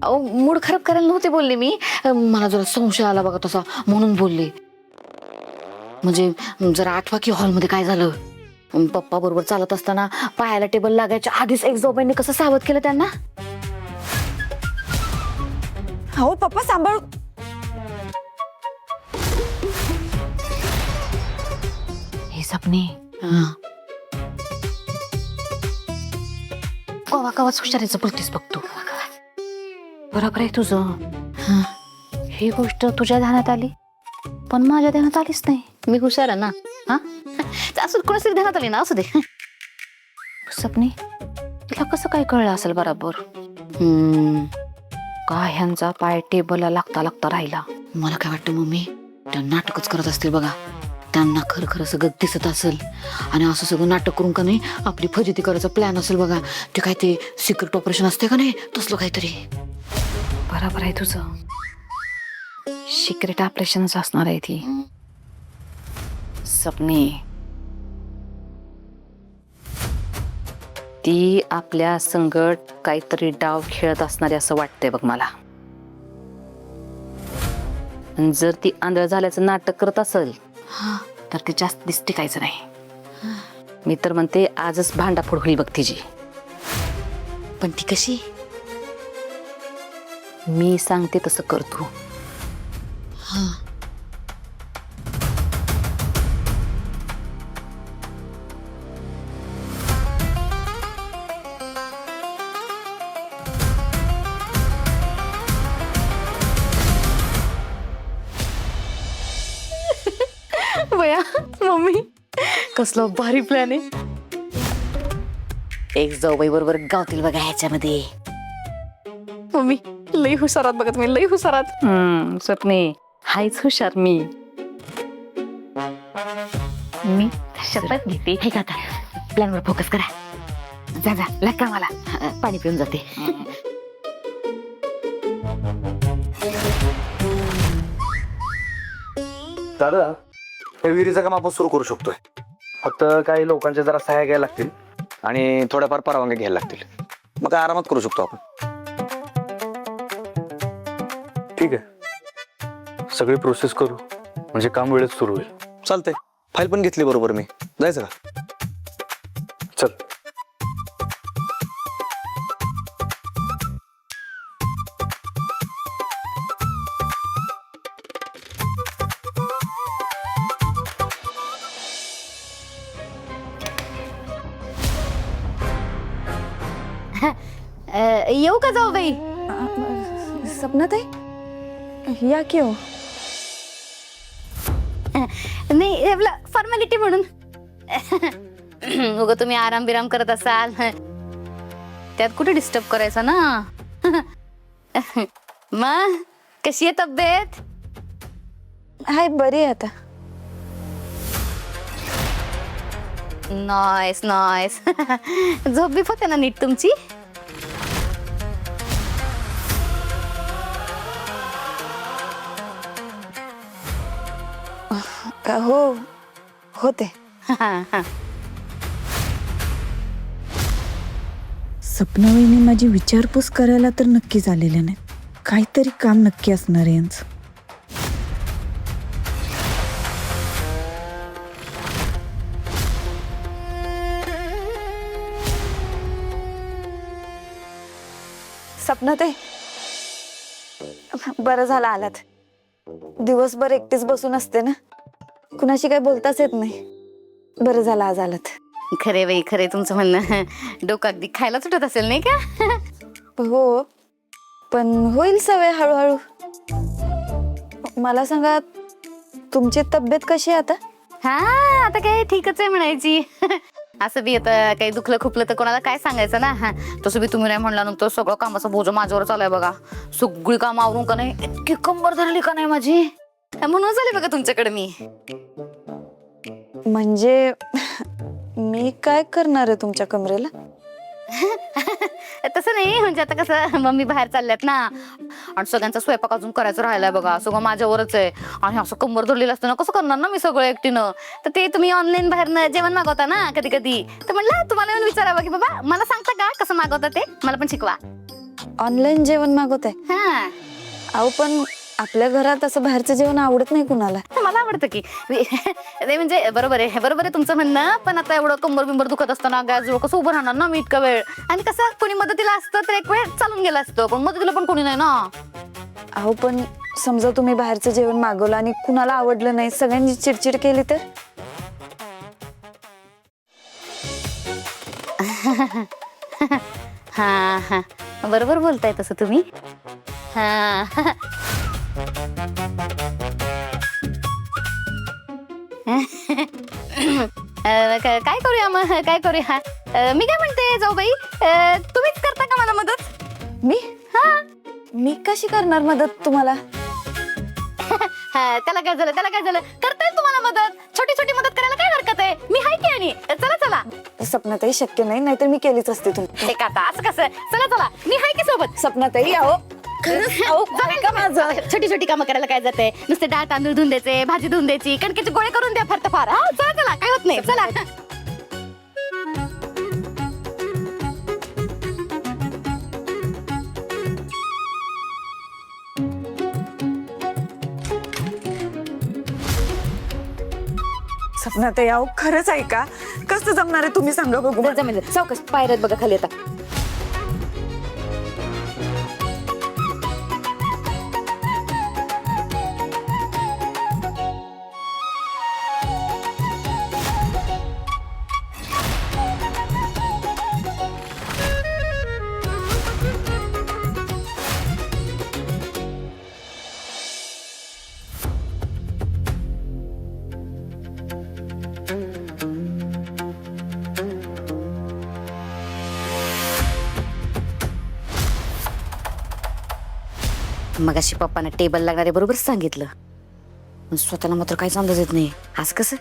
अहो मूड खराब करायला नव्हते बोलले मी, मला जरा संशय आला बघा तसा म्हणून बोलले. म्हणजे जरा आठवा की हॉलमध्ये काय झालं. पप्पा बरोबर चालत असताना पायाला टेबल लागायच्या आधीच एक जाऊबाईंनी कसं सावध केलं त्यांना. हो पप्पा सांभाळ. हे सपने कवा कवाच हुशारीचं बोलतेस बघ तू. बरोबर आहे तुझं. ही गोष्ट तुझ्या ध्यानात आली पण माझ्या ध्यानात आलीच नाही. मी हुशार आहे ना. हा असं कोणाशी ध्यानात आली ना असू दे. सपने तिला कसं काय कळलं असेल बरोबर. काय ह्यांचा पाय टेबलला लागता लागता राहिला. मला काय वाटतं मम्मी त्या नाटकच करत असतील बघा. त्यांना खरं खरं सगळं दिसत असेल आणि असं सगळं नाटक करून का नाही आपली फजिती करायचा प्लॅन असेल बघा. ते काय ते सिक्रेट ऑपरेशन असते का नाही तसलं काहीतरी. बरोबर आहे तुझं. सिक्रेट ऑपरेशनच असणार आहे ती. सपने ती आपल्या संगट काहीतरी डाव खेळत असणारी असं वाटतंय बघ मला. जर ती आंधळ झाल्याचं नाटक करत असेल तर ते जास्त दिस टिकायचं नाही. मी तर म्हणते आजच भांडाफोड होईल बघ तिची. पण ती कशी. मी सांगते तसं कर तू. बया मम्मी कसला भारी प्लॅन आहे. एक जाऊबाई बरोबर गावतील बघा ह्याच्यामध्ये. मम्मी लई हुशारात बघा तुम्ही, लई हुशारात. स्वप्ने हायच हुशार मी. मी शपथ घेते. हे का आता प्लॅनवर फोकस करा. जा जा लाग का मला पाणी पिऊन जाते. दादा हे विहिरीचं काम आपण सुरू करू शकतोय. फक्त काही लोकांच्या जरा सहाय्य घ्यायला लागतील आणि थोड्याफार परवानग्या घ्यायला लागतील. मग काय आरामात करू शकतो आपण. ठीक आहे सगळी प्रोसेस करू म्हणजे काम वेळेत सुरू होईल. चालतंय. फाईल पण घेतली बरोबर. मी जायचं का. चल. येऊ का जाऊ बाई. सपनात आहे या की हो. नाही आपला फॉर्मॅलिटी म्हणून. उगा तुम्ही आराम बिराम करत असाल त्यात कुठे डिस्टर्ब करायचं ना. मग कशी आहे तब्येत. हाय बरी आहे आता. Nice nice. झोप बी होते ना नीट तुमची. हो होते. सपनाबाईने माझी विचारपूस करायला तर नक्कीच आलेल्या नाहीत. काहीतरी काम नक्की असणार आहे यांचं. सपनात आहे बरं झालं आलात. दिवसभर एकटीच बसून असते ना, कुणाशी काही बोलताच येत नाही. बरं झालं आज आलात. खरे बाई खरे तुमचं म्हणणं. डोकं अगदी खायला सुटत असेल नाही का. हो पण होईल सवय हळूहळू. मला सांगा तुमची तब्येत कशी आहे आता. हा आता काय ठीकच आहे म्हणायची. असं बी आता काही दुखलं खुपलं तर कोणाला काय सांगायचं ना. तसं बी तुम्ही नाही म्हणल्यानंतर सगळं कामाचा बोज माझ्यावर चालूय बघा. सगळी काम आवरून का नाही इतकी कंबर धरली का नाही माझी. म्हणून झाले बघा तुमच्याकडे मी. म्हणजे मी काय करणार आहे तुमच्या कमरेला. तसं नाही म्हणजे आता कसं मम्मी बाहेर चालल्यात ना आणि सगळ्यांचा स्वयंपाक अजून करायचं राहिलाय बघा. सगळं माझ्यावरच आहे आणि असं कंबर धरलेलं असतं ना कसं करणार ना मी सगळं एकटीनं. तर ते तुम्ही ऑनलाईन बाहेर जेवण मागवता ना कधी कधी. तर म्हणलं तुम्हाला येऊन विचारावं की बाबा मला सांगता का कसं मागवता ते मला पण शिकवा. ऑनलाईन जेवण मागवताय? हा अहो पण आपल्या घरात असं बाहेरचं जेवण आवडत नाही कुणाला. मला आवडतं की ते म्हणजे बरोबर आहे तुमचं म्हणणं, पण आता एवढं कंबर बिंबर दुखत असताना गॅसजवळ कसं उभं राहणार ना मी इतका वेळ, आणि कसं कोणी मदतीला असतं तर एक वेळ चालून गेला असतं, पण मदतीला पण कोणी नाही ना. अहो पण समजा तुम्ही बाहेरचं जेवण मागवलं आणि कुणाला आवडलं नाही, सगळ्यांनी चिडचिड केली तर? हा हा बरोबर बोलताय तसं तुम्ही. हा काय करूया मग, काय करूया. मी काय म्हणते जाऊबाई, तुम्हीच करता का मला मदत? मी? मी कशी करणार मदत तुम्हाला? त्याला काय झालं करता येईल तुम्हाला मदत, छोटी छोटी मदत करायला काय हरकत आहे, मी हाय की. आणि चला चला. सपनाताई शक्य नाही, नाहीतर मी केलीच असते तुम्ही. एक आता असं कसं, चला मी हाय की सोबत. सपनाताई अहो छोटी छोटी कामं करायला काय जाते, नुसते डाळ तांदूळ धुवून द्यायचे, भाजी धुवून द्यायची, कणकेचे गोळे करून द्या फार तर फार. चला काय होत नाही, चला. सपनाताई अहो खरंच आहे का? कसं जमणार आहे तुम्ही सांगा बघू. जमेल, सावकाश पायऱ्यात बघा खाली आता. मगाशी पप्पाने टेबल लागणारे बरोबर सांगितलं, पण स्वतःला मात्र काहीच अंदाज येत नाही. आज कसं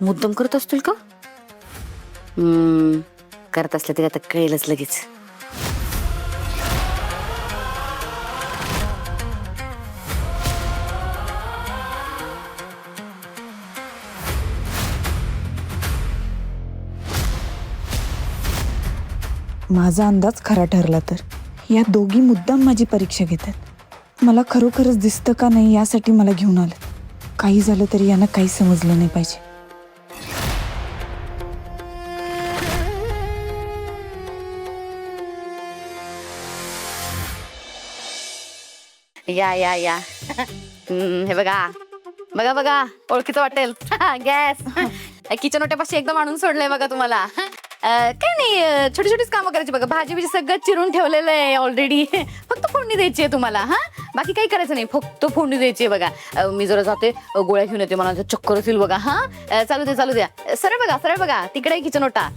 मुद्दाम करत असतील का? करत असलं तरी आता कळेलच लगेच. माझा अंदाज खरा ठरला तर या दोघी मुद्दाम माझी परीक्षा घेतात. मला खरोखरच दिसतं का नाही यासाठी मला घेऊन आलं. काही झालं तरी यांना काही समजलं नाही पाहिजे. या या या हे बघा बघा बघा, ओळखीचं वाटेल. गॅस किचन ओट्यापाशी एकदम आणून सोडलंय बघा तुम्हाला. काही नाही, छोटी छोटीच कामं करायची बघा. भाजी बिजी सगळं चिरून ठेवलेलं आहे ऑलरेडी, फक्त फोडणी द्यायची आहे तुम्हाला. हा बाकी काही करायचं नाही, फक्त फोडणी द्यायची आहे बघा. मी जरा जाते गोळ्या घेऊन येते, मला चक्करच येईल बघा. हा चालू द्या. सरळ बघा तिकडे किचन ओटा.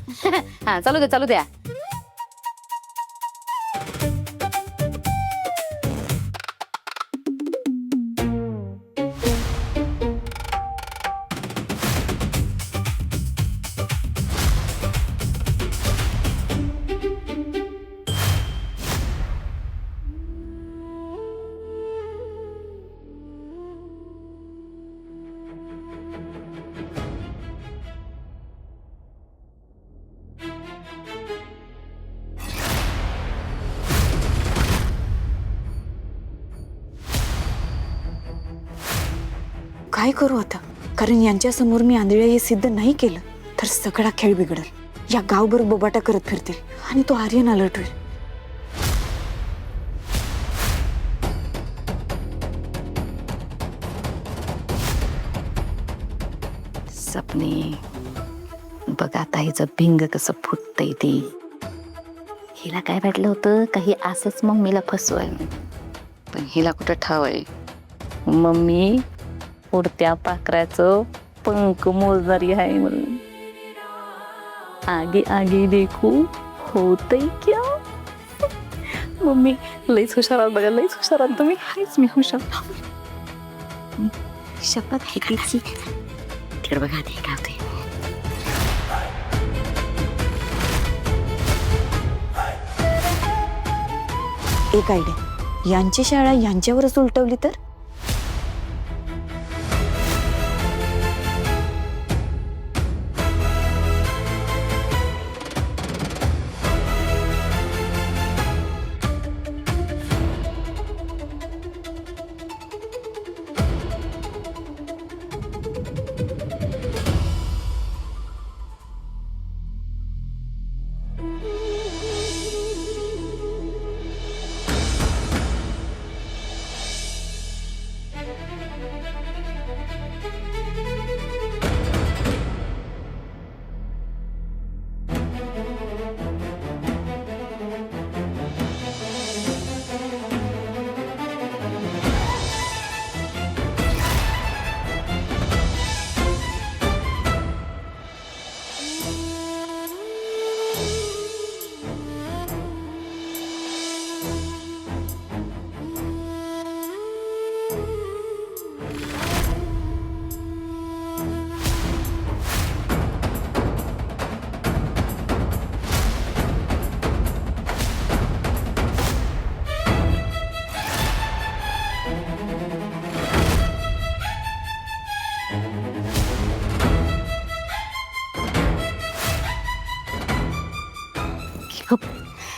हा चालू द्या. काय करू आता? कारण यांच्या समोर मी आंधळे हे सिद्ध नाही केलं तर सगळा खेळ बिघडल. या गावभर बोबाटा करत फिरतील आणि तो आर्यन अलर्ट होईल. सपने बघा आता हिचं भिंग कसं फुटतंय ते. हिला काय वाटलं होतं काही असंच मम्मीला फसवाय, पण हिला कुठं ठावाय. मम्मी उडत्या पाखराचं पंख मोजणारी आहे म्हणून. आगे आगे देखू होतंय क्या. मम्मी लईच हुशार आहात बघा, लईच हुशार आहात तुम्ही. हायच मी हुशार. शपथ आहे तिची. तिकडे बघा ते काय होते. एक आयडिया, यांची शाळा यांच्यावरच उलटवली तर.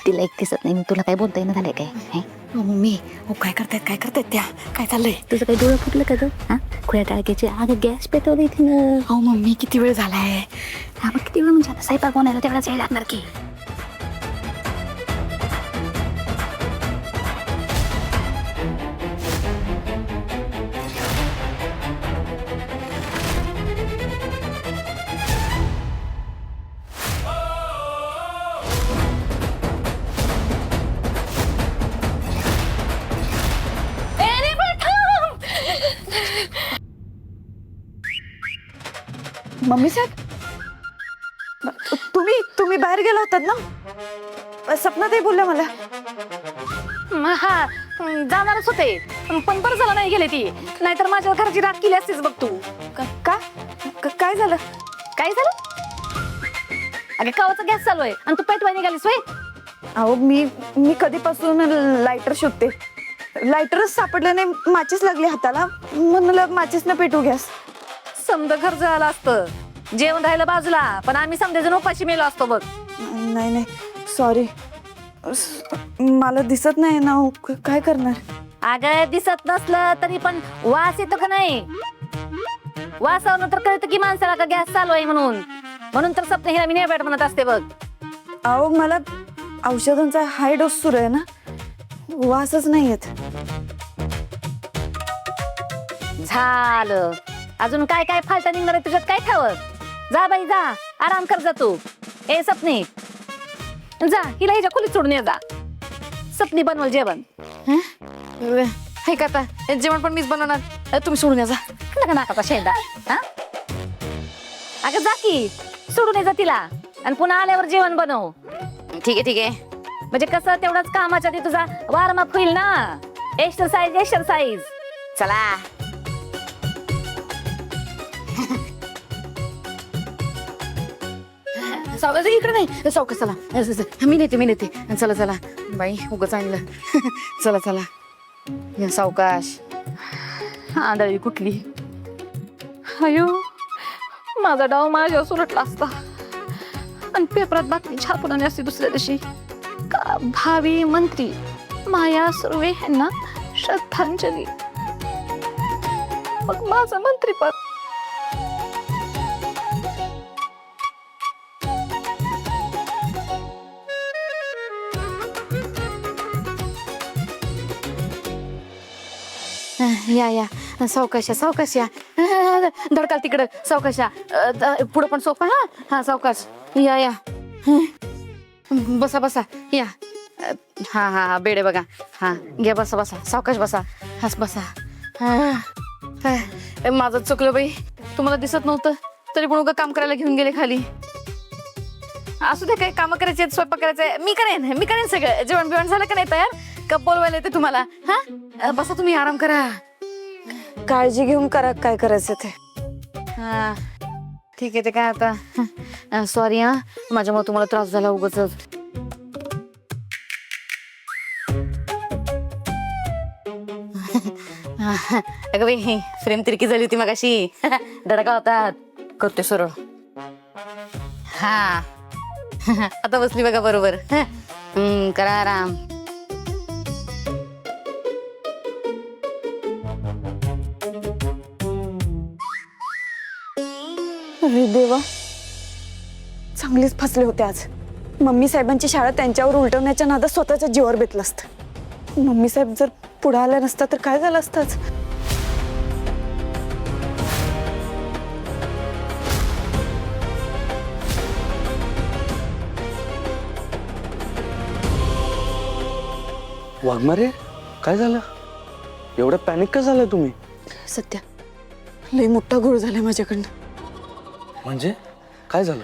तिला एक दिसत नाही, तुला काय बोलता येणं झालंय काय हे? मम्मी हो काय करतायत त्या काय चाललंय? तुझं काही डोळं फुटलं का ग? हा खुल्या टाळक्याची आग गॅस पेटवली तिनं. अहो मम्मी किती वेळ झालाय? हा मग किती वेळ म्हणजे आता स्वयंपाक बनायला तेवढाच वेळ लागणार की. मम्मी साहेब तुम्ही बाहेर गेला होतात ना? सपना ताई बोलल्या मला. हा जाणारच होते पण बरं झालं नाही गेले ती, नाहीतर माझ्या घराची राख केली असतीच बघ तू. काय झालं? काय झालं? अगं कावाचा गॅस चालू आहे आणि तू पेटवाय निघालीस होय? अहो मी कधीपासून लायटर शोधते, लायटरच सापडलं नाही, माचीस लागली हाताला, म्हणलं माचीस न पेटू गॅस. समजा घर झालं असतं, जेवण राहिलं बाजूला, पण आम्ही समजायचं उपाशी मेलो असतो बघ. नाही सॉरी, मला दिसत नाही ना. काय करणार? अगं दिसत नसलं तरी पण वास येतो का नाही? वासावरून तर कळतं की माणसाला का गॅस चालू आहे म्हणून तर सपने हिला मी नेबॅट म्हणत असते बघ. अहो मला औषधांचा हाय डोस सुरू आहे ना, वासच नाही येत. झालं, अजून काय काय फालता निघणार आहे तुझ्यात? काय ठावं? जा बाई जा, आराम कर जा तू. ए सपने जा, हिला हिच्या खोलीत सोडून ये जा. सपनी बनवल जेवण. हे का आता जेवण पण मीच बनवणार, तुम्ही सोडून या जा. नका नाकाचा शेंडा. हा अगं जा की, सोडून ये जा तिला आणि पुन्हा आल्यावर जेवण बनव. ठीक आहे. म्हणजे कसं तेवढाच कामाच्या आधी तुझा वार्मअप होईल ना. एक्सरसाइज चला. सावकाश इकडे नाही, सावकाश चला. मी नेते चला बाई उगाच आणलं. चला या सावकाश. आंधळी कुठली. अयो माझा डाव माझ्या सुरटला असता आणि पेपरात बातमी छापून आली असती दुसऱ्या दिवशी का भावी मंत्री माया सुर्वे यांना श्रद्धांजली. मग माझं मंत्रीपद. या सावकाश या. धडकाल तिकडं सावकाश या. पुढं पण सोपा. हा सावकाश या. बसा या. हा बेडे बघा. हा घ्या बसा सावकाश बसा. हाच बसा. माझं चुकलं बाई, तुम्हाला दिसत नव्हतं तरी पण उगा काम करायला घेऊन गेले खाली. असू दे, काही काम करायचे, स्वयंपाक करायचंय, मी करेन सगळं. जेवण बिवण झालं का नाही तयार? कप बोलवायला येते तुम्हाला. हा बसा तुम्ही, आराम करा. काळजी घेऊन करा काय करायचं ते. हा ठीक आहे. ते काय आता सॉरी हा, माझ्यामुळे तुम्हाला त्रास झाला उगाच. अगं बाई फ्रेम तिरकी झाली होती मगाशी. धडका होता. करते सरळ. हा आता बसली बघा बरोबर. करा आराम. अरे देवा, चांगलेच फसले होते आज. मम्मी साहेबांची शाळा त्यांच्यावर उलटवण्याच्या नादात स्वतःच्या जीवावर बेतलं असतं. मम्मी साहेब जर पुढे आल्या नसता तर काय झालं असतंच. वाघमारे काय झालं? एवढं पॅनिक का झालं तुम्ही? सत्या, लई मोठा घोळ झालाय माझ्याकडनं. म्हणजे काय झालं?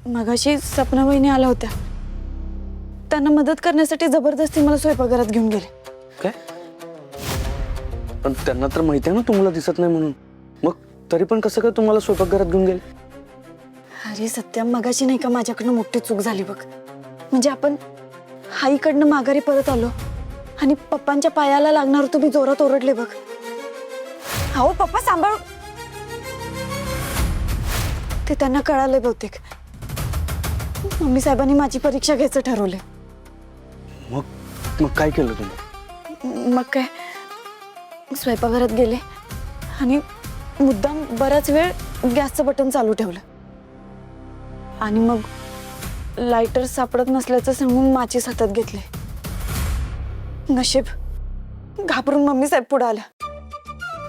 मगाशी सपना वहिनी आल्या होत्या. त्यांना मदत करण्यासाठी जबरदस्ती मला स्वयंपाकघरात घेऊन गेले. काय? पण त्यांना तर माहिती आहे ना तुम्हाला दिसत नाही म्हणून. मग तरी पण कसं काय तुम्हाला स्वयंपाकघरात घेऊन गेले? अरे सत्या, मगाशी नाही का माझ्याकडनं मोठी चूक झाली बघ. म्हणजे आपण आईकडनं माघारी परत आलो आणि पप्पांच्या पायाला लागणार तुम्ही जोरात ओरडले बघ. अहो पप्पा सांभाळ. ते त्यांना कळालंय बहुतेक. मम्मी साहेबांनी माझी परीक्षा घ्यायचं ठरवले. मग काय केलं तुम्ही? मग काय, स्वयंपाकघरात गेले आणि मुद्दाम बराच वेळ गॅसचं बटन चालू ठेवलं आणि मग लायटर सापडत नसल्याचं सांगून माचीस हातात घेतले. नशीब घाबरून मम्मी साहेब पुढे आल्या.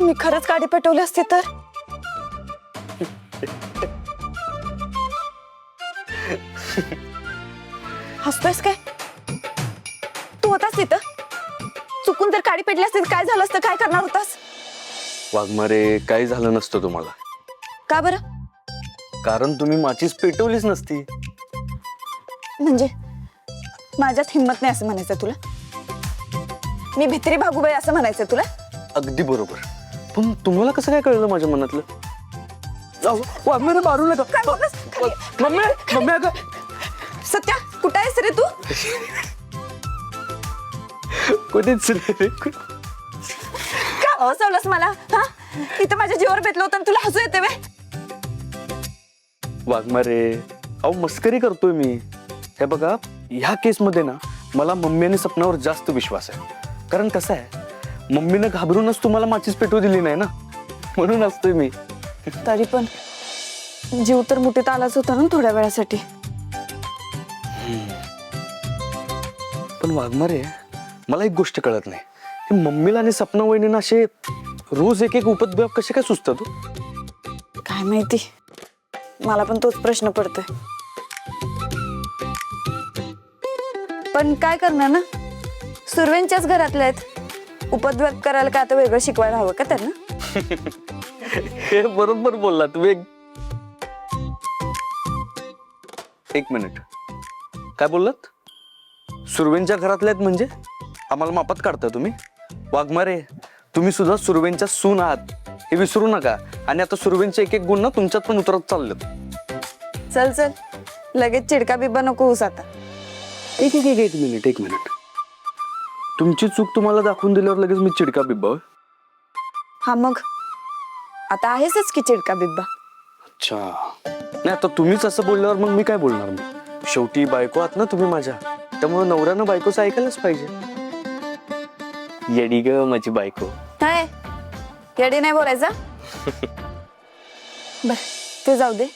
मी खरंच गाडी पेटवली असती तर. हसतोयस काय? तू होतास तिथं? चुकून जर गाडी पेटली असती तर काय झालं असतं? काय करणार होतास? वाघमारे, काही झालं नसतं तुम्हाला, का बरं? कारण तुम्ही माचीस पेटवलीच नसती. म्हणजे माझ्यात हिंमत नाही असं म्हणायचं तुला? मी भित्री भागूबाई असं म्हणायचं तुला? अगदी बरोबर. पण तुम्हाला कसं काय कळलं माझ्या मनातलं? वाघमारे, मारू नका. काय बोललास? मम्मी, मम्मी अगं. सत्या, कुठं आहेस रे तू? कुठेच रे. का हसवलंस मला? हा, इथं माझ्या जीवावर बेतलं होतं आणि तुला हसू येते वे? वाघमारे, अहो मस्करी करतोय मी. हे बघा, ह्या केसमध्ये ना मला मम्मी आणि सपनावर जास्त विश्वास आहे. कारण कसं आहे, मम्मीनं घाबरूनच तुम्हाला माचीस पेटवू दिली नाही ना, म्हणून असतोय मी. तरी पण जीव तर मुठीत आलाच होता ना थोड्या वेळासाठी. पण वाघमारे, मला एक गोष्ट कळत नाही, हे मम्मीला आणि सपना वहिनींना असे रोज एक एक उपद्व्याप कसे काय सुचतात? काय माहिती, मला पण तोच प्रश्न पडतोय. पण काय करणार ना, सुरवेंच्याच घरातले आहेत. उपद्व्याप करायला काय आता वेगळं शिकवायला हवं का त्यांना? हे बरोबर बोलला तुम्ही. एक मिनिट, काय बोललात? सुरवेंच्या घरातल्या आहेत म्हणजे आम्हाला मापात काढता तुम्ही? वाघमारे, तुम्ही सुद्धा सुरवेंच्या सून आहात हे विसरू नका. आणि आता सुरवेंचे एक एक गुण ना तुमच्यात पण उतरत चाललेत. चल चल, लगेच चिडका बिब्बा नको होऊस आता. एक मिनिट. तुमची चूक तुम्हाला दाखवून दिल्यावर लगेच मी चिडका बिब्बा होय? हा मग आता आहेसच की चिडका बिब्बा. अच्छा, नाही आता तुम्हीच असं बोलल्यावर मग मी काय बोलणार? मी शेवटी बायको आहात ना तुम्ही माझ्या, त्यामुळे नवऱ्यानं बायकोचं ऐकायलाच पाहिजे. येडी ग माझी बायको. काय येडी नाही बोलायचा? बर, ते जाऊ दे.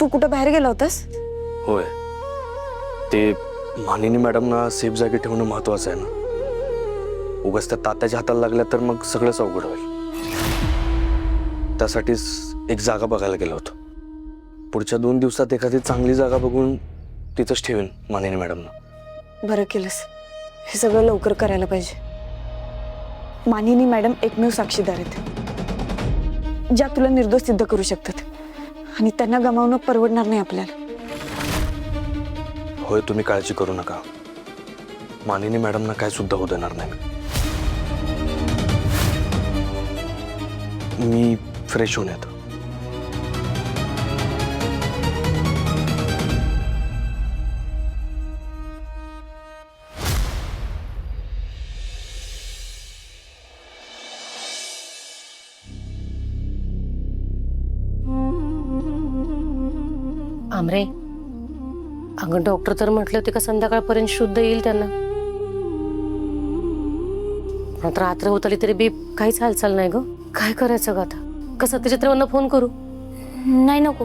तू कुठं बाहेर गेला होतास? होय, ते मानिनी मॅडमना सेफ जागी ठेवणं महत्वाचं आहे ना. उगाच त्या तात्याच्या हाताला लागल्या तर मग सगळंच अवघड होईल. त्यासाठीच एक जागा बघायला गेलो होतो. पुढच्या 2 दिवसात एखादी चांगली जागा बघून तिथंच ठेवेन मानिनी मॅडमना. बरं केलंस, हे सगळं लवकर करायला पाहिजे. मानिनी मॅडम एकमेव साक्षीदार आहेत ज्या तुला निर्दोष सिद्ध करू शकतात आणि त्यांना गमावणं परवडणार नाही आपल्याला. होय, तुम्ही काळजी करू नका. मानिनी मॅडमना काय सुद्धा होऊ देणार नाही. मी फ्रेश होऊन येतो. आमरे, अगं डॉक्टर तर म्हटले होते का संध्याकाळपर्यंत शुद्ध येईल त्यांना. पण रात्र होत आली तरी बी काहीच हालचाल नाही ग. काय करायचं ग आता? कसं त्याच्यात फोन करू? नाही नको,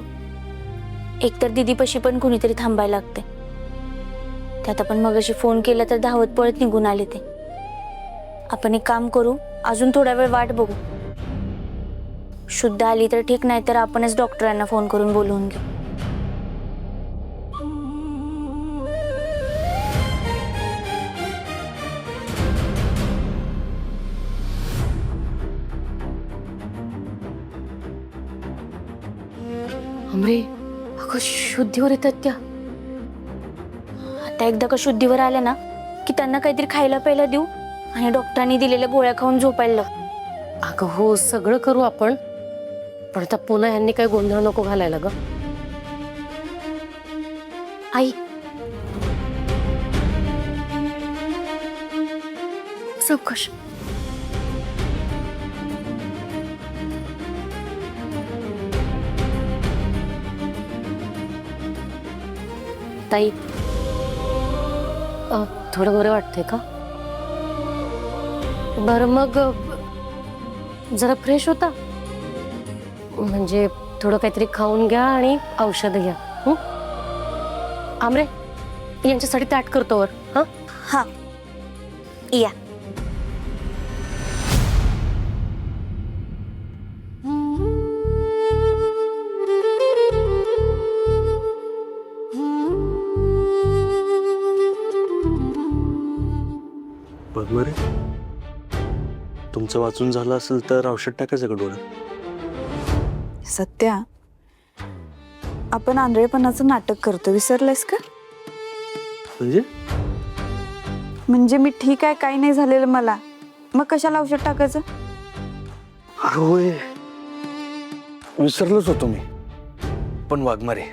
एकतर दीदीपाशी पण कुणीतरी थांबायला लागते. त्यात आपण मगाशी फोन केला तर धावत पळत निघून आले ते. आपण एक काम करू, अजून थोडा वेळ वाट बघू. शुद्ध आली तर ठीक, नाही तर आपणच डॉक्टरांना फोन करून बोलवून घेऊ. आमरे, अगं शुद्धीवर येतात त्या. आता एकदा का शुद्धीवर आल्या ना की त्यांना काहीतरी खायला प्यायला देऊ आणि डॉक्टरांनी दिलेल्या गोळ्या खाऊन झोपायला लावू. अगं हो, सगळं करू आपण. पण आता पुन्हा ह्यांनी काही गोंधळ नको घालायला ग. आई, चौकश. ताई, थोडं बरं वाटतंय का? बरं मग जरा फ्रेश होता म्हणजे थोडं काहीतरी खाऊन घ्या आणि औषध घ्या. हं? आमरे यांच्यासाठी ताट करतो वर. हा हा या. बघ रे, तुमचं वाचून झालं असेल तर औषध टाकायचं का डोळ्यात? सत्या, आपण आंधळेपणाचं नाटक करतो, विसरलंयस का? म्हणजे मी ठीक आहे, काही नाही झालेलं मला, मग कशाला औषध टाकायचं? अरे होय, विसरलोच होतो मी. पण वाघमारे,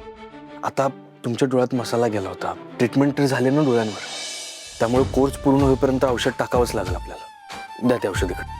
आता तुमच्या डोळ्यात मसाला गेला होता, ट्रीटमेंट तरी झाले ना डोळ्यांवर, त्यामुळे कोर्स पूर्ण होईपर्यंत औषध टाकावंच लागेल आपल्याला. द्या ते औषध इकडे.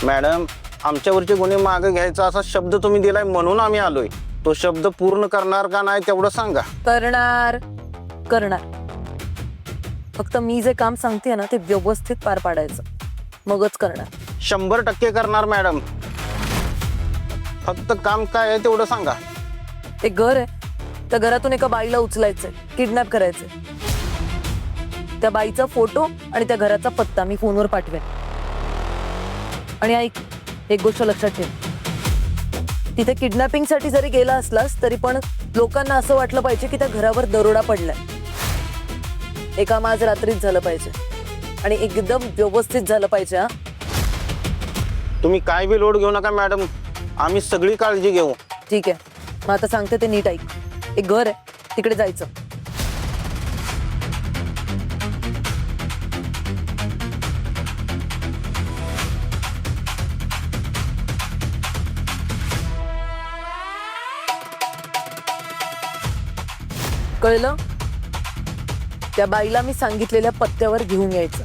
मॅडम, आमच्यावरचे गुन्हे मागे घ्यायचा असा शब्द तुम्ही दिलाय म्हणून आम्ही आलोय. तो शब्द पूर्ण करणार का नाही तेवढं सांगा. करणार. फक्त मी जे काम सांगते ना ते व्यवस्थित पार पाडायचं, मगच करणार. 100% करणार मॅडम. फक्त काम काय आहे तेवढं सांगा. एक घर आहे, त्या घरातून एका बाईला उचलायचंय, किडनॅप करायचंय. त्या बाईचा फोटो आणि त्या घराचा पत्ता मी फोनवर पाठवेन. आणि ऐक, एक गोष्ट लक्षात ठेव, तिथे किडनॅपिंग साठी जरी गेला असलास तरी पण लोकांना असं वाटलं पाहिजे की त्या घरावर दरोडा पडलाय. हे काम आज रात्रीच झालं पाहिजे आणि एकदम व्यवस्थित झालं पाहिजे. हा, तुम्ही काय बी लोड घेऊ नका मॅडम, आम्ही सगळी काळजी घेऊ. ठीक आहे. मग आता सांगते ते नीट ऐक. एक घर आहे, तिकडे जायचं. कळलं? त्या बाईला मी सांगितलेल्या पत्त्यावर घेऊन यायचं.